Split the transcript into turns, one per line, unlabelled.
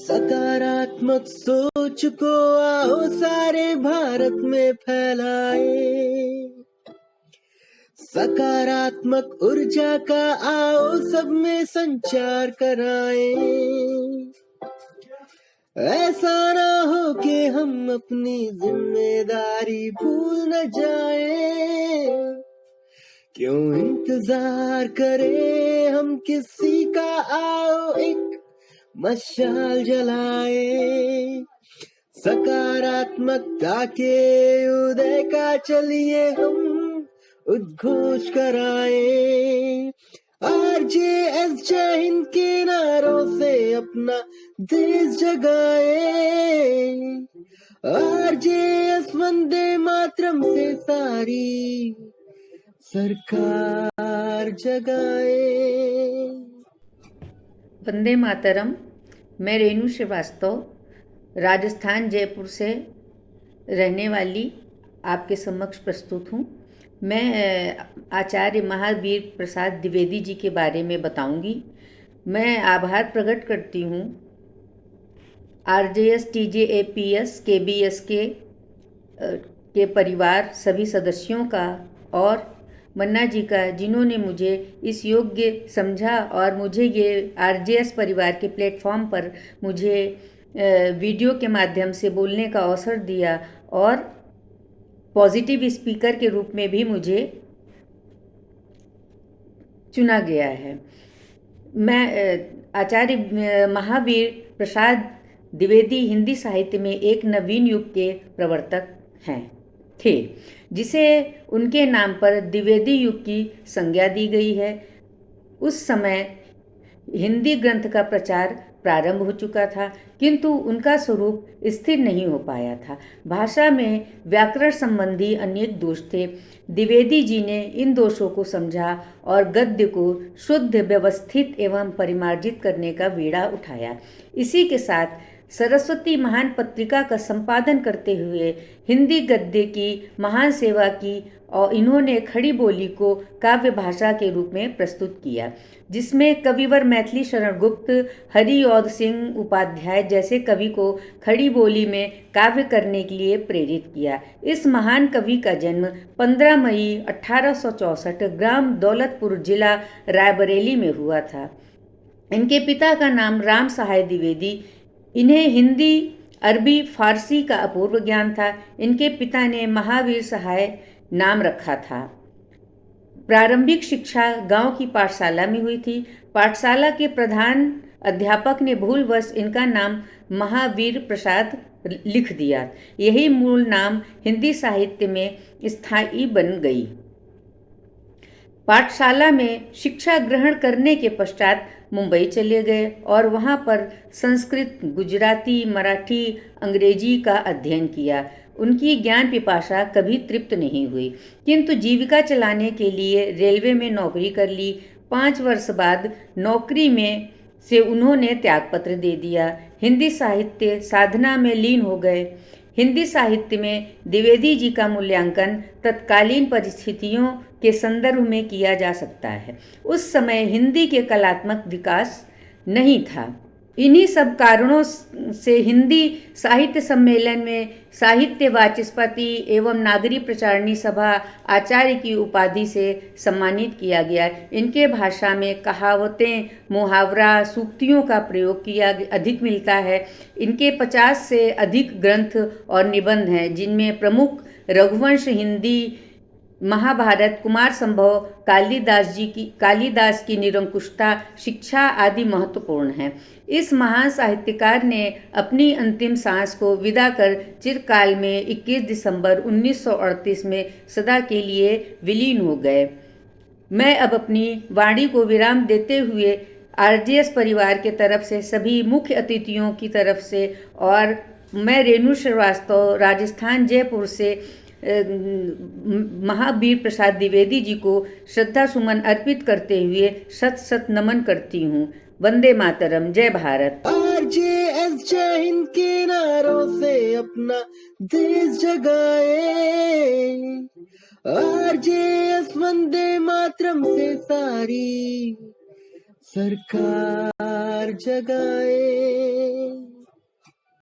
सकारात्मक सोच को आओ सारे भारत में फैलाए, सकारात्मक ऊर्जा का आओ सब में संचार कराए। ऐसा ना हो कि हम अपनी जिम्मेदारी भूल न जाए, क्यों इंतजार करें हम किसी का, आओ एक मशाल जलाए। सकारात्मकता के उदय का चलिए हम उद्घोष कराए। RJS जय हिंद के नारों से अपना देश जगाए, RJS वंदे मातरम से सारी सरकार जगाए।
वंदे मातरम। मैं रेणु श्रीवास्तव राजस्थान जयपुर से रहने वाली आपके समक्ष प्रस्तुत हूँ। मैं आचार्य महावीर प्रसाद द्विवेदी जी के बारे में बताऊंगी। मैं आभार प्रकट करती हूँ RJS TJAPS KBS के परिवार सभी सदस्यों का और मन्ना जी का, जिन्होंने मुझे इस योग्य समझा और मुझे ये RJS परिवार के प्लेटफॉर्म पर मुझे वीडियो के माध्यम से बोलने का अवसर दिया और पॉजिटिव स्पीकर के रूप में भी मुझे चुना गया है। मैं आचार्य महावीर प्रसाद द्विवेदी हिंदी साहित्य में एक नवीन युग के प्रवर्तक थे, जिसे उनके नाम पर द्विवेदी युग की संज्ञा दी गई है। उस समय हिंदी ग्रंथ का प्रचार प्रारंभ हो चुका था, किंतु उनका स्वरूप स्थिर नहीं हो पाया था। भाषा में व्याकरण संबंधी अनेक दोष थे। द्विवेदी जी ने इन दोषों को समझा और गद्य को शुद्ध, व्यवस्थित एवं परिमार्जित करने का बीड़ा उठाया। इसी के साथ सरस्वती महान पत्रिका का संपादन करते हुए हिंदी गद्य की महान सेवा की और इन्होंने खड़ी बोली को काव्य भाषा के रूप में प्रस्तुत किया, जिसमें कविवर मैथिली शरण गुप्त, हरिऔध सिंह उपाध्याय जैसे कवि को खड़ी बोली में काव्य करने के लिए प्रेरित किया। इस महान कवि का जन्म 15 मई 1864 ग्राम दौलतपुर, जिला रायबरेली में हुआ था। इनके पिता का नाम राम सहाय द्विवेदी। इन्हें हिंदी, अरबी, फारसी का अपूर्व ज्ञान था। इनके पिता ने महावीर सहाय नाम रखा था। प्रारंभिक शिक्षा गांव की पाठशाला में हुई थी। पाठशाला के प्रधान अध्यापक ने भूलवश इनका नाम महावीर प्रसाद लिख दिया। यही मूल नाम हिंदी साहित्य में स्थायी बन गई। पाठशाला में शिक्षा ग्रहण करने के पश्चात मुंबई चले गए और वहां पर संस्कृत, गुजराती, मराठी, अंग्रेजी का अध्ययन किया। उनकी ज्ञान पिपासा कभी तृप्त नहीं हुई, किंतु जीविका चलाने के लिए रेलवे में नौकरी कर ली। 5 वर्ष बाद नौकरी में से उन्होंने त्यागपत्र दे दिया। हिंदी साहित्य साधना में लीन हो गए। हिंदी साहित्य में द्विवेदी जी का मूल्यांकन तत्कालीन परिस्थितियों के संदर्भ में किया जा सकता है। उस समय हिंदी के कलात्मक विकास नहीं था। इन्हीं सब कारणों से हिंदी साहित्य सम्मेलन में साहित्य वाचस्पति एवं नागरी प्रचारणी सभा आचार्य की उपाधि से सम्मानित किया गया। इनके भाषा में कहावतें, मुहावरा, सूक्तियों का प्रयोग किया अधिक मिलता है। इनके 50 से अधिक ग्रंथ और निबंध हैं, जिनमें प्रमुख रघुवंश, हिंदी, महाभारत, कुमार संभव, कालिदास की निरंकुशता, शिक्षा आदि महत्वपूर्ण हैं। इस महान साहित्यकार ने अपनी अंतिम सांस को विदा कर चिरकाल में 21 दिसंबर 1938 में सदा के लिए विलीन हो गए। मैं अब अपनी वाणी को विराम देते हुए RJS परिवार के तरफ से सभी मुख्य अतिथियों की तरफ से और मैं रेणु श्रीवास्तव राजस्थान जयपुर से महावीर प्रसाद द्विवेदी जी को श्रद्धा सुमन अर्पित करते हुए शत शत नमन करती हूँ। वंदे मातरम। जय भारत।
RJS जय हिंद के नारों से अपना देश जगाए, RJS वंदे मातरम से सारी सरकार जगाए।